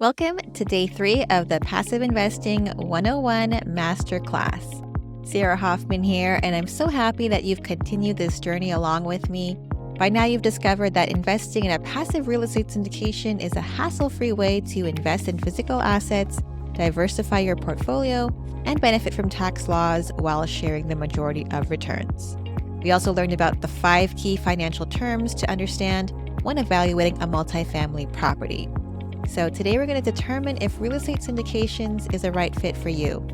Welcome to day 3 of the Passive Investing 101 Masterclass. Ciaara Hoffmann here, and I'm so happy that you've continued this journey along with me. By now, you've discovered that investing in a passive real estate syndication is a hassle-free way to invest in physical assets, diversify your portfolio, and benefit from tax laws while sharing the majority of returns. We also learned about the 5 key financial terms to understand when evaluating a multifamily property. So today we're going to determine if real estate syndications is a right fit for you.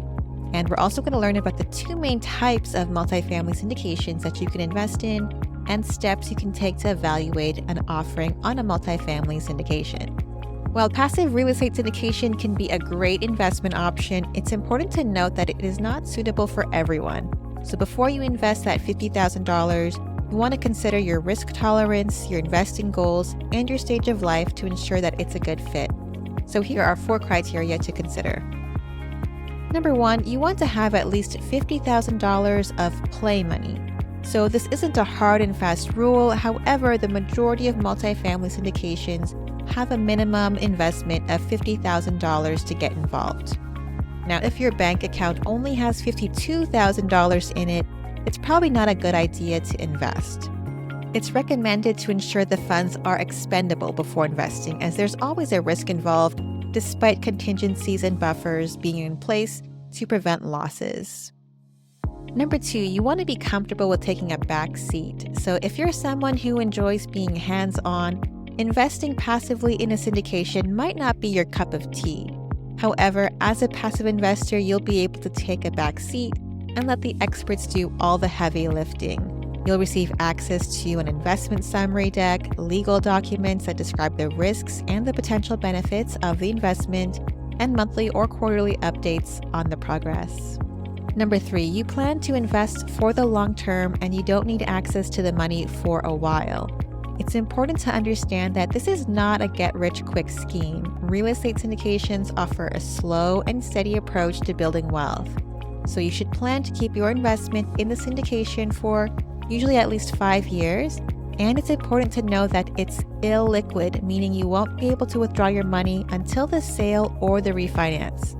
And we're also going to learn about the 2 main types of multifamily syndications that you can invest in and steps you can take to evaluate an offering on a multifamily syndication. While passive real estate syndication can be a great investment option, it's important to note that it is not suitable for everyone. So before you invest that $50,000, you want to consider your risk tolerance, your investing goals, and your stage of life to ensure that it's a good fit. So here are 4 criteria to consider. Number 1, you want to have at least $50,000 of play money. So this isn't a hard and fast rule. However, the majority of multifamily syndications have a minimum investment of $50,000 to get involved. Now, if your bank account only has $52,000 in it, it's probably not a good idea to invest. It's recommended to ensure the funds are expendable before investing, as there's always a risk involved, despite contingencies and buffers being in place to prevent losses. Number 2, you want to be comfortable with taking a back seat. So if you're someone who enjoys being hands-on, investing passively in a syndication might not be your cup of tea. However, as a passive investor, you'll be able to take a back seat and let the experts do all the heavy lifting. You'll receive access to an investment summary deck, legal documents that describe the risks and the potential benefits of the investment, and monthly or quarterly updates on the progress. Number 3, you plan to invest for the long term and you don't need access to the money for a while. It's important to understand that this is not a get-rich-quick scheme. Real estate syndications offer a slow and steady approach to building wealth. So you should plan to keep your investment in the syndication for usually at least 5 years. And it's important to know that it's illiquid, meaning you won't be able to withdraw your money until the sale or the refinance.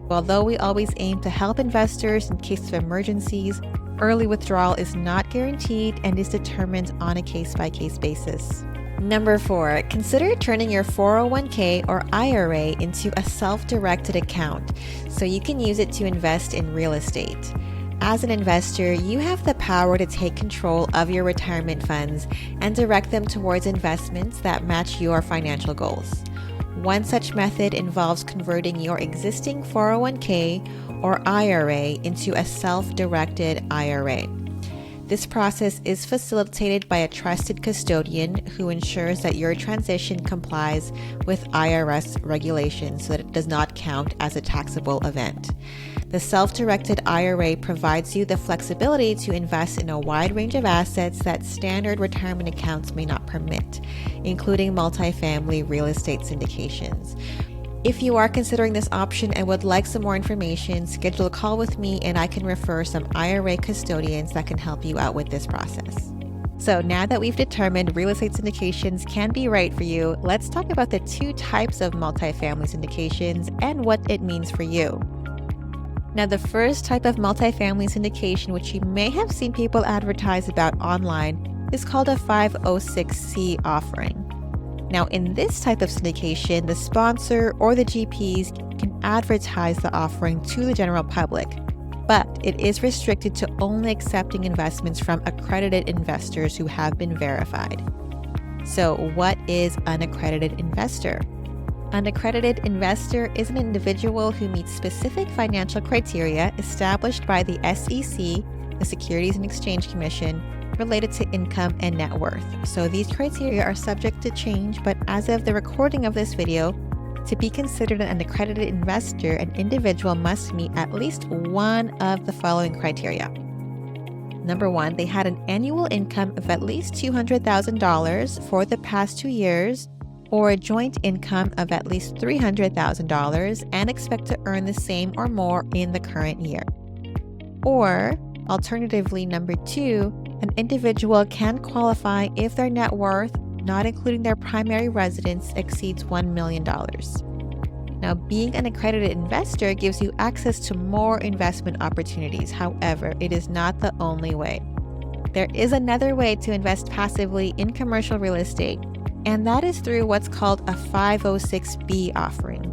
Although we always aim to help investors in case of emergencies, early withdrawal is not guaranteed and is determined on a case-by-case basis. Number 4, consider turning your 401k or IRA into a self-directed account so you can use it to invest in real estate. As an investor, you have the power to take control of your retirement funds and direct them towards investments that match your financial goals. One such method involves converting your existing 401k or IRA into a self-directed IRA. This process is facilitated by a trusted custodian who ensures that your transition complies with IRS regulations so that it does not count as a taxable event. The self-directed IRA provides you the flexibility to invest in a wide range of assets that standard retirement accounts may not permit, including multifamily real estate syndications. If you are considering this option and would like some more information, schedule a call with me and I can refer some IRA custodians that can help you out with this process. So now that we've determined real estate syndications can be right for you, let's talk about the 2 types of multifamily syndications and what it means for you. Now, the first type of multifamily syndication, which you may have seen people advertise about online, is called a 506c offering. Now, in this type of syndication, the sponsor or the GPs can advertise the offering to the general public, but it is restricted to only accepting investments from accredited investors who have been verified. So, what is an accredited investor? An accredited investor is an individual who meets specific financial criteria established by the SEC, the Securities and Exchange Commission, related to income and net worth. So these criteria are subject to change, but as of the recording of this video, to be considered an accredited investor, an individual must meet at least one of the following criteria. Number 1, they had an annual income of at least $200,000 for the past 2 years, or a joint income of at least $300,000 and expect to earn the same or more in the current year. Or, alternatively, number 2, an individual can qualify if their net worth, not including their primary residence, exceeds $1 million. Now, being an accredited investor gives you access to more investment opportunities. However, it is not the only way. There is another way to invest passively in commercial real estate, and that is through what's called a 506B offering.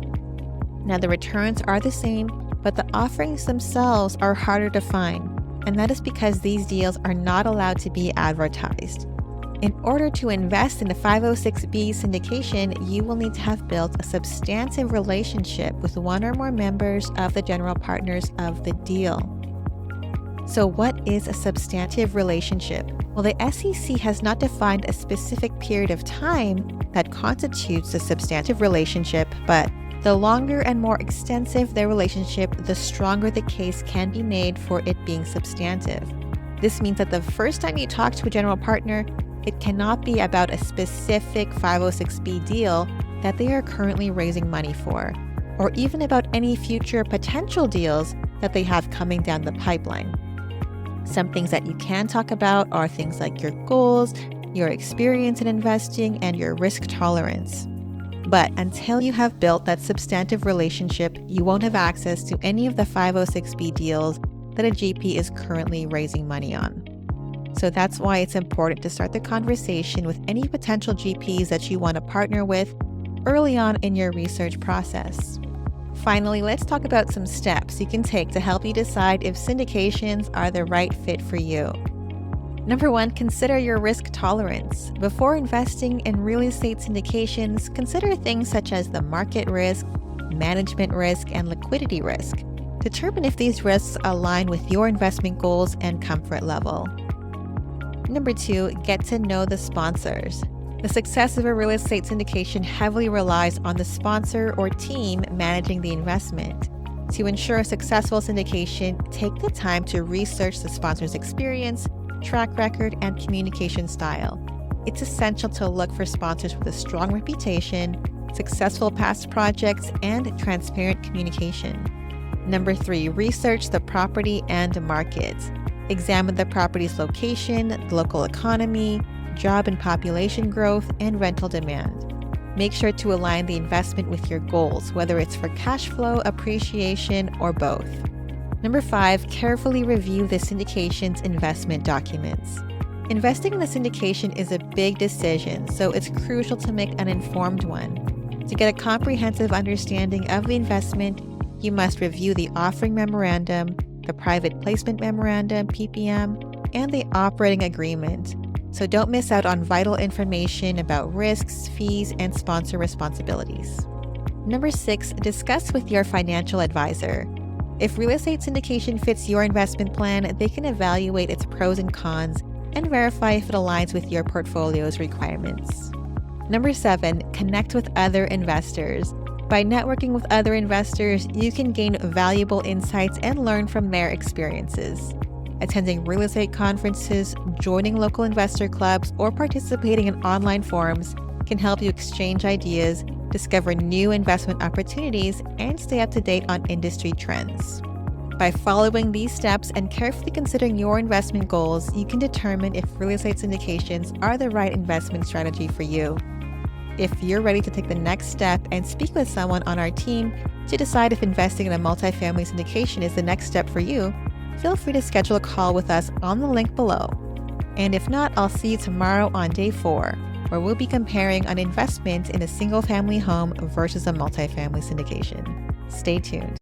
Now, the returns are the same, but the offerings themselves are harder to find, and that is because these deals are not allowed to be advertised. In order to invest in the 506B syndication, you will need to have built a substantive relationship with one or more members of the general partners of the deal. So what is a substantive relationship? Well, the SEC has not defined a specific period of time that constitutes a substantive relationship, but the longer and more extensive the relationship, the stronger the case can be made for it being substantive. This means that the first time you talk to a general partner, it cannot be about a specific 506B deal that they are currently raising money for, or even about any future potential deals that they have coming down the pipeline. Some things that you can talk about are things like your goals, your experience in investing, and your risk tolerance. But until you have built that substantive relationship, you won't have access to any of the 506B deals that a GP is currently raising money on. So that's why it's important to start the conversation with any potential GPs that you want to partner with early on in your research process. Finally, let's talk about some steps you can take to help you decide if syndications are the right fit for you. Number 1, consider your risk tolerance. Before investing in real estate syndications, consider things such as the market risk, management risk, and liquidity risk. Determine if these risks align with your investment goals and comfort level. Number 2, get to know the sponsors. The success of a real estate syndication heavily relies on the sponsor or team managing the investment. To ensure a successful syndication, take the time to research the sponsor's experience, track record, and communication style. It's essential to look for sponsors with a strong reputation, successful past projects, and transparent communication. Number 3, research the property and market. Examine the property's location, the local economy, job and population growth, and rental demand. Make sure to align the investment with your goals, whether it's for cash flow, appreciation, or both. Number 5, carefully review the syndication's investment documents. Investing in a syndication is a big decision, so it's crucial to make an informed one. To get a comprehensive understanding of the investment, you must review the offering memorandum, the private placement memorandum, PPM, and the operating agreement. So don't miss out on vital information about risks, fees, and sponsor responsibilities. Number 6, discuss with your financial advisor. If real estate syndication fits your investment plan, they can evaluate its pros and cons and verify if it aligns with your portfolio's requirements. Number 7, connect with other investors. By networking with other investors, you can gain valuable insights and learn from their experiences. Attending real estate conferences, joining local investor clubs, or participating in online forums can help you exchange ideas, discover new investment opportunities, and stay up to date on industry trends. By following these steps and carefully considering your investment goals, you can determine if real estate syndications are the right investment strategy for you. If you're ready to take the next step and speak with someone on our team to decide if investing in a multifamily syndication is the next step for you, feel free to schedule a call with us on the link below. And if not, I'll see you tomorrow on day 4, where we'll be comparing an investment in a single-family home versus a multifamily syndication. Stay tuned.